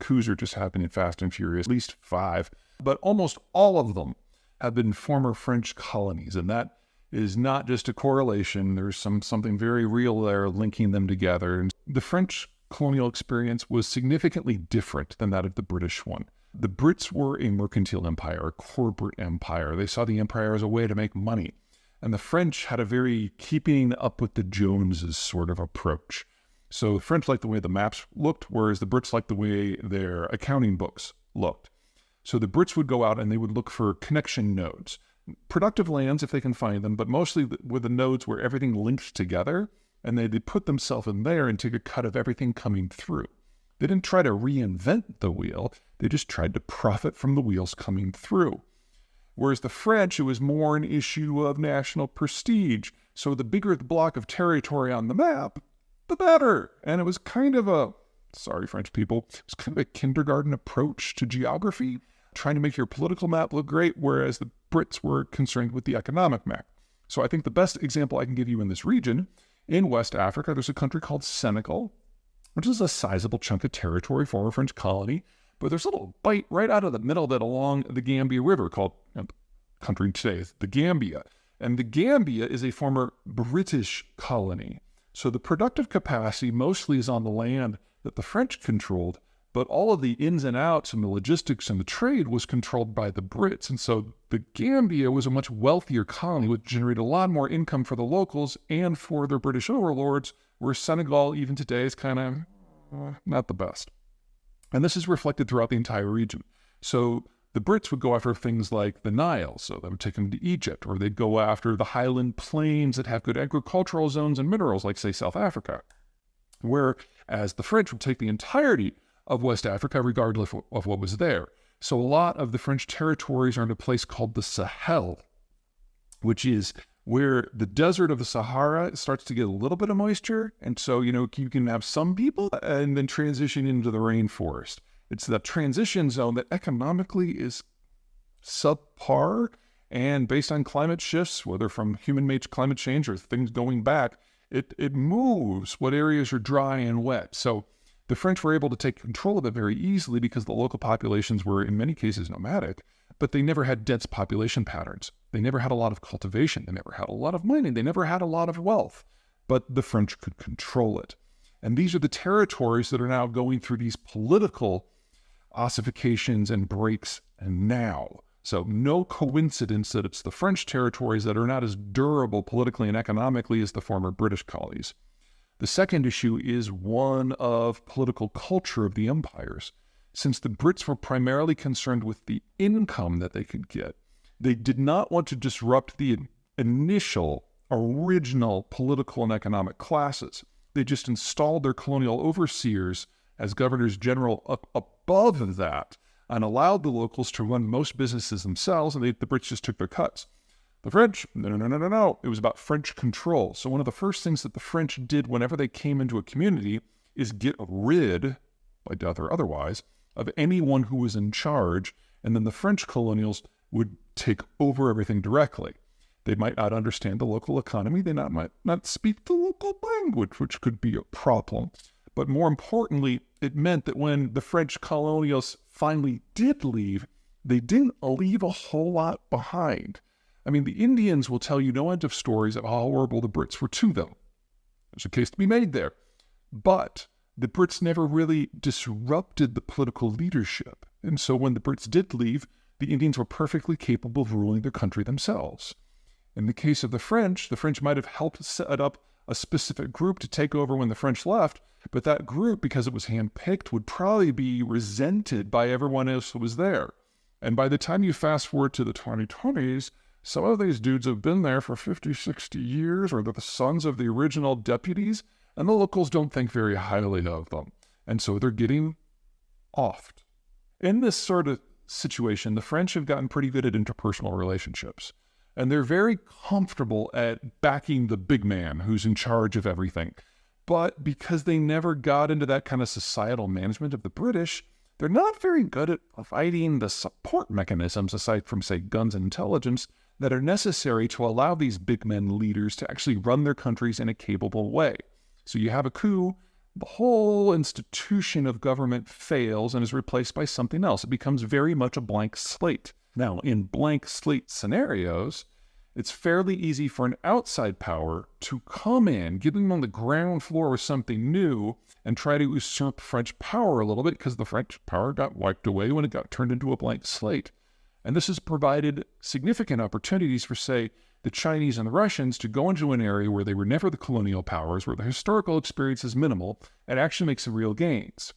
coups are just happening fast and furious, at least 5. But almost all of them have been former French colonies. And that is not just a correlation. There's something very real there linking them together. And the French colonial experience was significantly different than that of the British one. The Brits were a mercantile empire, a corporate empire. They saw the empire as a way to make money. And the French had a very keeping up with the Joneses sort of approach. So the French liked the way the maps looked, whereas the Brits liked the way their accounting books looked. So the Brits would go out and they would look for connection nodes. Productive lands if they can find them, but mostly with the nodes where everything linked together, and they'd put themselves in there and take a cut of everything coming through. They didn't try to reinvent the wheel, they just tried to profit from the wheels coming through. Whereas the French, it was more an issue of national prestige. So the bigger the block of territory on the map, the better. And it was kind of a, sorry French people, it was kind of a kindergarten approach to geography, trying to make your political map look great, whereas the Brits were concerned with the economic map. So I think the best example I can give you in this region, in West Africa, there's a country called Senegal, which is a sizable chunk of territory, former French colony, but there's a little bite right out of the middle of it along the Gambia River called, country today, the Gambia. And the Gambia is a former British colony. So the productive capacity mostly is on the land that the French controlled, but all of the ins and outs and the logistics and the trade was controlled by the Brits. And so the Gambia was a much wealthier colony, which generated a lot more income for the locals and for their British overlords, where Senegal, even today, is kind of not the best. And this is reflected throughout the entire region. So the Brits would go after things like the Nile, so they would take them to Egypt, or they'd go after the highland plains that have good agricultural zones and minerals, like, say, South Africa. Whereas the French would take the entirety of West Africa, regardless of what was there. So a lot of the French territories are in a place called the Sahel, which is where the desert of the Sahara starts to get a little bit of moisture. And so, you can have some people and then transition into the rainforest. It's that transition zone that economically is subpar, and based on climate shifts, whether from human-made climate change or things going back, it moves what areas are dry and wet. So the French were able to take control of it very easily because the local populations were, in many cases, nomadic, but they never had dense population patterns. They never had a lot of cultivation. They never had a lot of mining. They never had a lot of wealth, but the French could control it. And these are the territories that are now going through these political ossifications and breaks now. So no coincidence that it's the French territories that are not as durable politically and economically as the former British colonies. The second issue is one of political culture of the empires. Since the Brits were primarily concerned with the income that they could get, they did not want to disrupt the initial, original political and economic classes. They just installed their colonial overseers as governors general up above that and allowed the locals to run most businesses themselves, and the Brits just took their cuts. The French, no. It was about French control. So one of the first things that the French did whenever they came into a community is get rid, by death or otherwise, of anyone who was in charge, and then the French colonials would take over everything directly. They might not understand the local economy. They might not speak the local language, which could be a problem. But more importantly, it meant that when the French colonials finally did leave, they didn't leave a whole lot behind. I mean, the Indians will tell you no end of stories of how horrible the Brits were to them. There's a case to be made there. But the Brits never really disrupted the political leadership. And so when the Brits did leave, the Indians were perfectly capable of ruling their country themselves. In the case of the French might have helped set up a specific group to take over when the French left, but that group, because it was handpicked, would probably be resented by everyone else who was there. And by the time you fast forward to the 2020s, some of these dudes have been there for 50, 60 years, or they're the sons of the original deputies, and the locals don't think very highly of them. And so they're getting offed. In this sort of situation, the French have gotten pretty good at interpersonal relationships. And they're very comfortable at backing the big man who's in charge of everything. But because they never got into that kind of societal management of the British, they're not very good at providing the support mechanisms, aside from, say, guns and intelligence, that are necessary to allow these big men leaders to actually run their countries in a capable way. So you have a coup, the whole institution of government fails and is replaced by something else. It becomes very much a blank slate. Now, in blank slate scenarios, it's fairly easy for an outside power to come in, get them on the ground floor with something new, and try to usurp French power a little bit, because the French power got wiped away when it got turned into a blank slate. And this has provided significant opportunities for, say, the Chinese and the Russians to go into an area where they were never the colonial powers, where the historical experience is minimal, and actually make some real gains.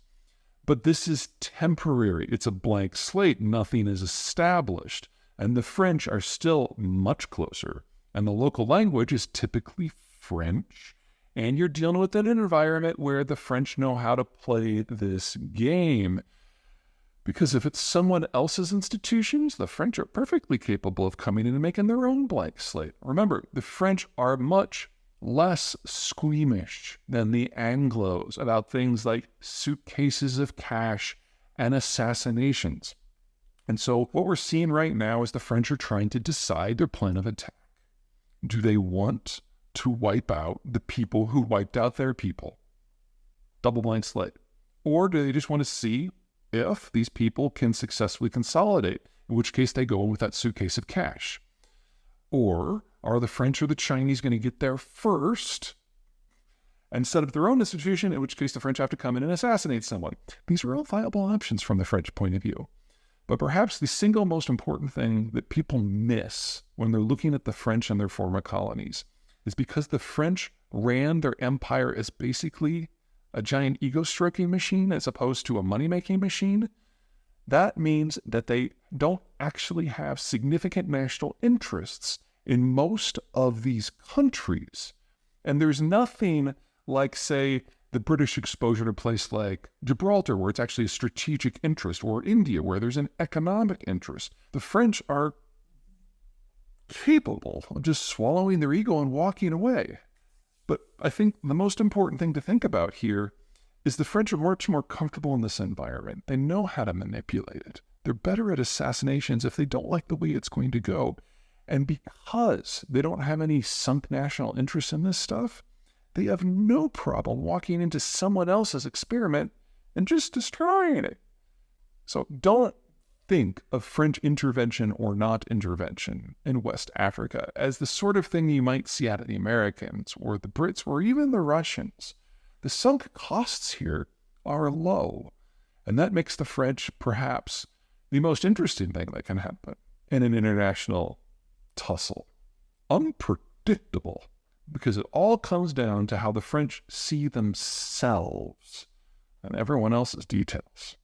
But this is temporary. It's a blank slate. Nothing is established. And the French are still much closer. And the local language is typically French. And you're dealing with an environment where the French know how to play this game. Because if it's someone else's institutions, the French are perfectly capable of coming in and making their own blank slate. Remember, the French are much less squeamish than the Anglos about things like suitcases of cash and assassinations. And so what we're seeing right now is the French are trying to decide their plan of attack. Do they want to wipe out the people who wiped out their people? Double blank slate. Or do they just want to see if these people can successfully consolidate, in which case they go in with that suitcase of cash? Or are the French or the Chinese going to get there first and set up their own institution, in which case the French have to come in and assassinate someone? These are all viable options from the French point of view. But perhaps the single most important thing that people miss when they're looking at the French and their former colonies is because the French ran their empire as basically a giant ego-stroking machine as opposed to a money-making machine. That means that they don't actually have significant national interests in most of these countries. And there's nothing like, say, the British exposure to a place like Gibraltar, where it's actually a strategic interest, or India, where there's an economic interest. The French are capable of just swallowing their ego and walking away. But I think the most important thing to think about here is the French are much more comfortable in this environment. They know how to manipulate it. They're better at assassinations if they don't like the way it's going to go. And because they don't have any sunk national interest in this stuff, they have no problem walking into someone else's experiment and just destroying it. So don't think of French intervention or not intervention in West Africa as the sort of thing you might see out of the Americans or the Brits or even the Russians. The sunk costs here are low, and that makes the French perhaps the most interesting thing that can happen in an international tussle. Unpredictable, because it all comes down to how the French see themselves and everyone else's details.